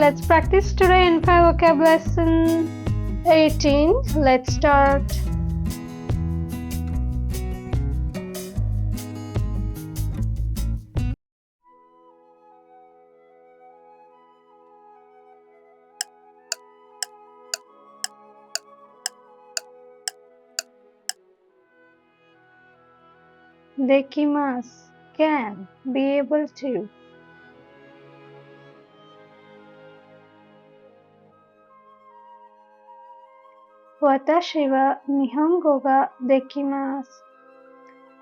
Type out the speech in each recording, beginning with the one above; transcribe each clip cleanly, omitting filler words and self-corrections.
Let's practice today N5 vocab lesson 18. Let's start. Dekimasu, can, be able to. Watashi wa Nihongo ga dekimasu.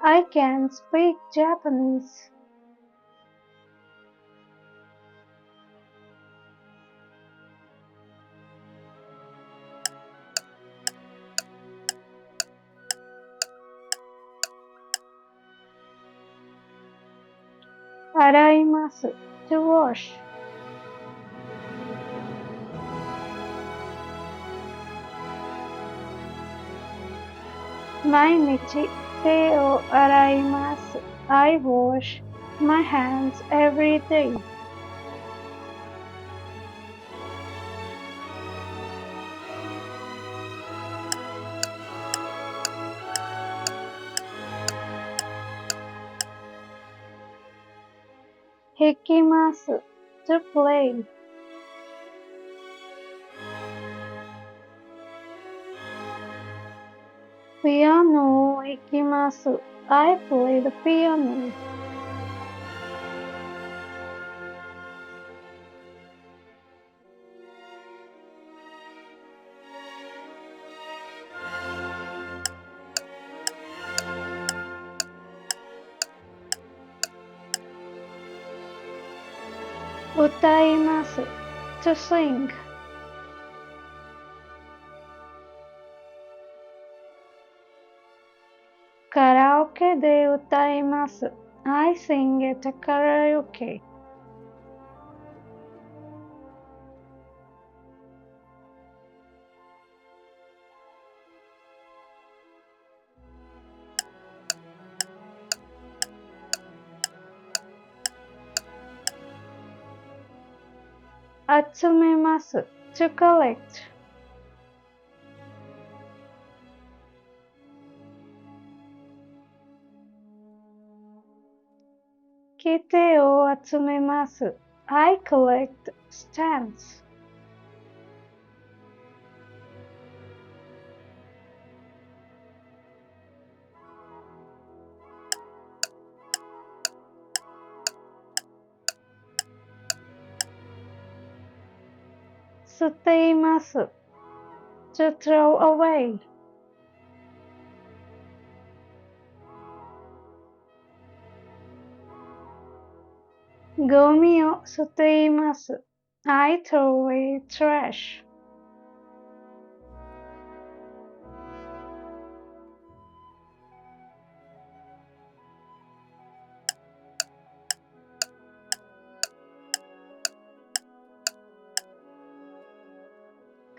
I can speak Japanese. Araimasu, to wash. Mainichi te o araimasu. I wash my hands every day. Hikimasu, to play. Piano ikimasu. I play the piano. Utaimasu, to sing. Karaoke de utaimasu. I sing at a karaoke. Atsumemasu, to collect. Kite o atsumemasu. I collect stamps. Suteimasu, to throw away. Gomi o suteimasu. I throw away trash.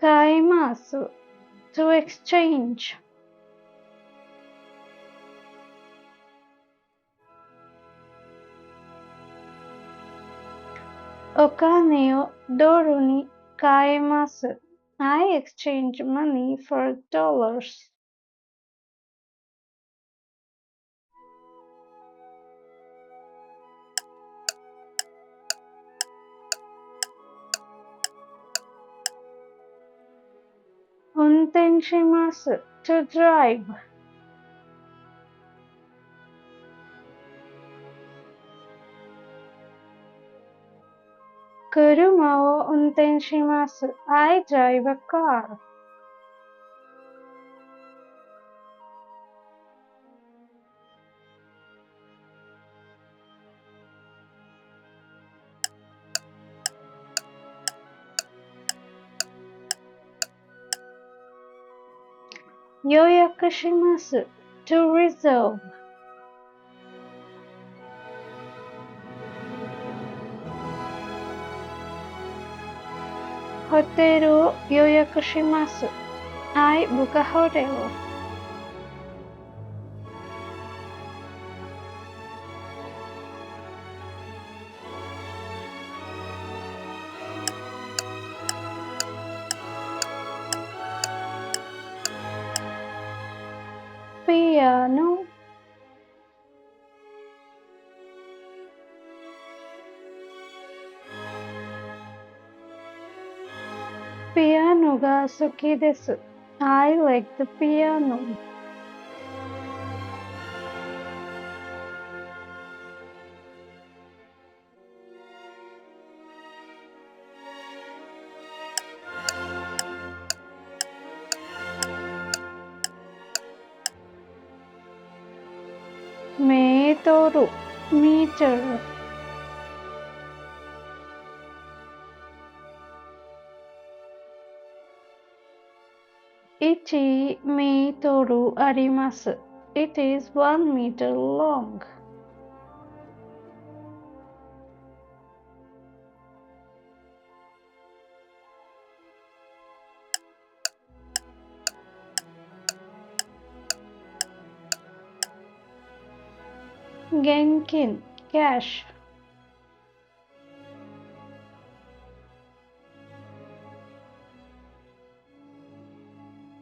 Kaimasu, to exchange. Okane o doru ni kaemasu. I exchange money for dollars. Unten shimasu, to drive. Kuruma o unten shimasu. I drive a car. Yoyaku shimasu, to reserve. Hoteru o yoyaku shimasu. I book a hotel. Piano. Piano ga suki desu. I like the piano. メートル、meter. 1メートルあります。It is 1 meter long. 現金、cash.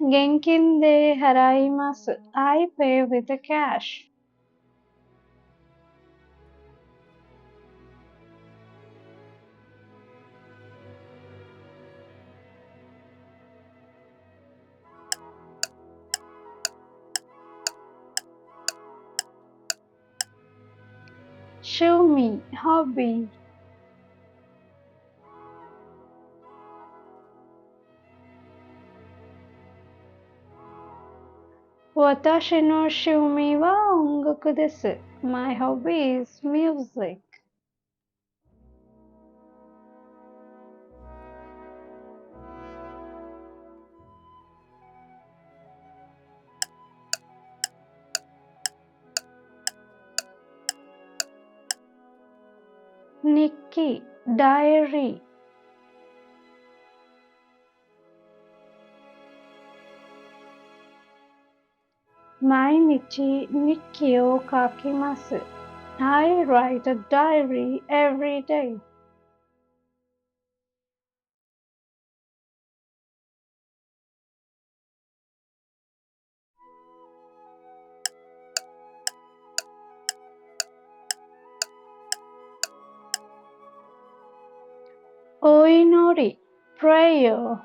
現金で払います。I pay with cash. 趣味、hobby. 私の趣味は音楽です。My hobby is music. 日記、diary. 毎日日記を書きます。I write a diary every day. お祈り、prayer.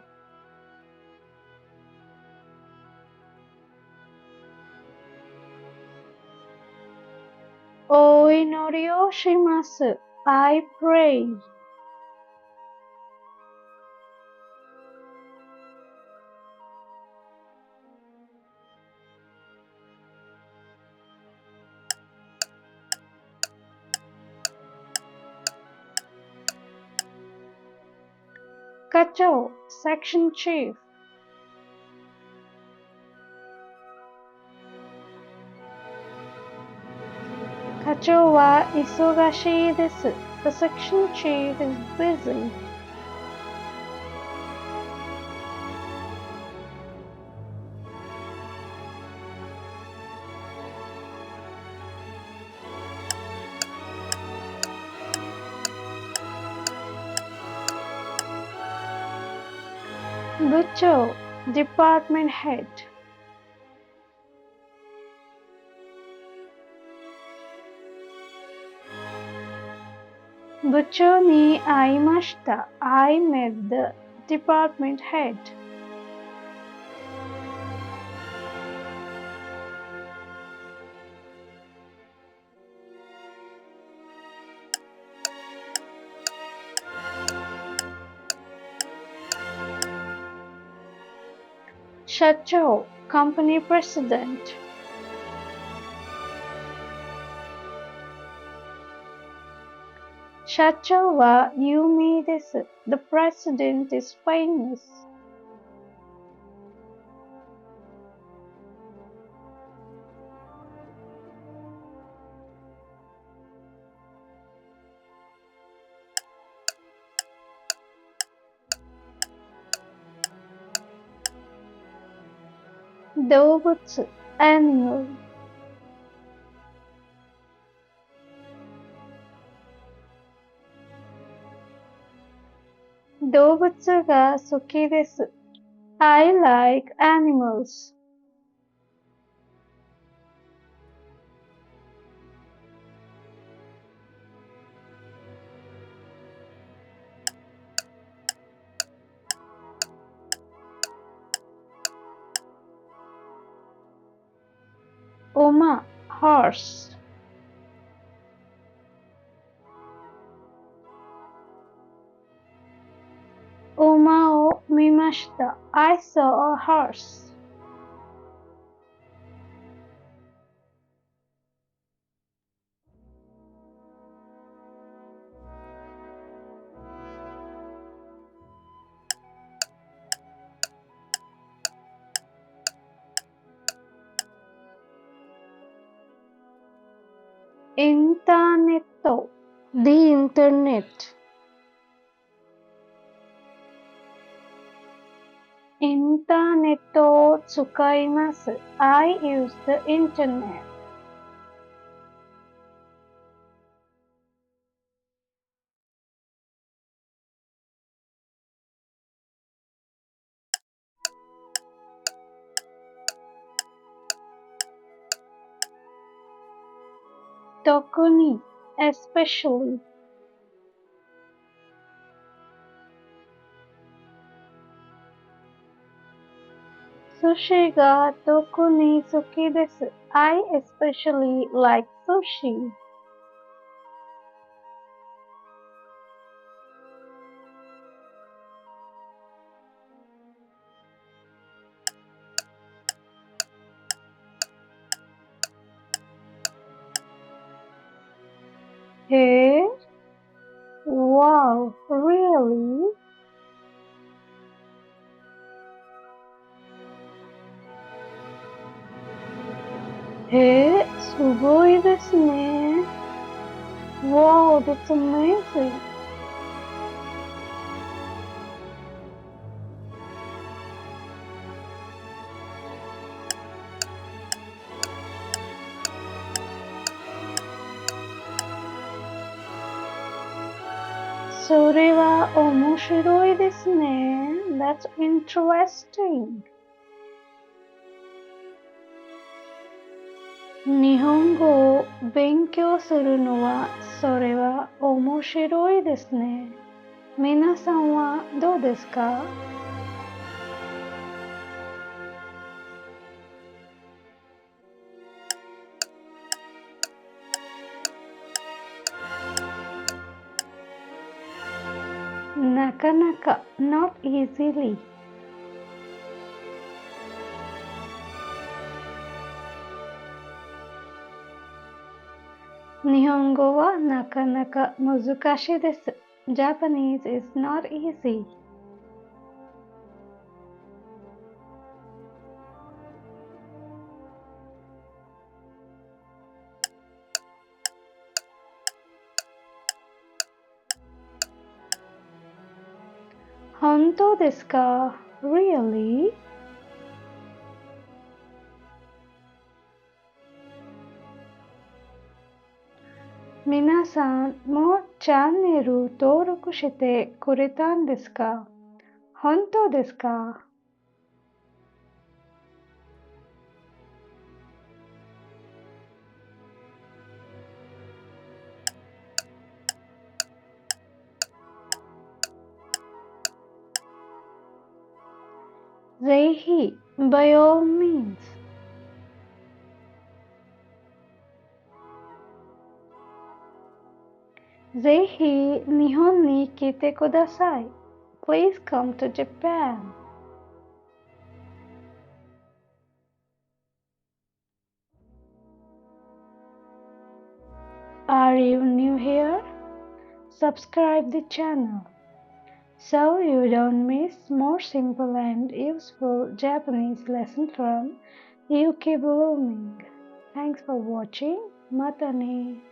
お祈りをします。I pray. 課長、section chief. 課長は忙しいです。The section chief is busy. 部長、department head. 部長に会いました。I met the department head. 社長、company president. 社長は有名です。The president is famous. 動物、animal. 動物が好きです。I like animals. Uma, horse. Uma o mimashita. I saw a horse. Internet. The internet. Internetを使います. I use the internet. Tokuni, especially. Sushi ga tokuni suki desu. I especially like sushi. Hey? Wow, really? すごいですね. Wow, that's amazing. Sore wa omoshiroi desu ne. That's interesting. 日本語を勉強するのはそれは面白いですね。皆さんはどうですか？なかなか not easily. 日本語はなかなか難しいです。Japanese is not easy.「本当ですか？ Really?」皆さんもチャンネル登録してくれたんですか？本当ですか？ぜひ by all means. ぜひ日本に来てください。Please come to Japan. Are you new here? Subscribe the channel so you don't miss more simple and useful Japanese lessons from Yuki Blooming. Thanks for watching. Mata ne.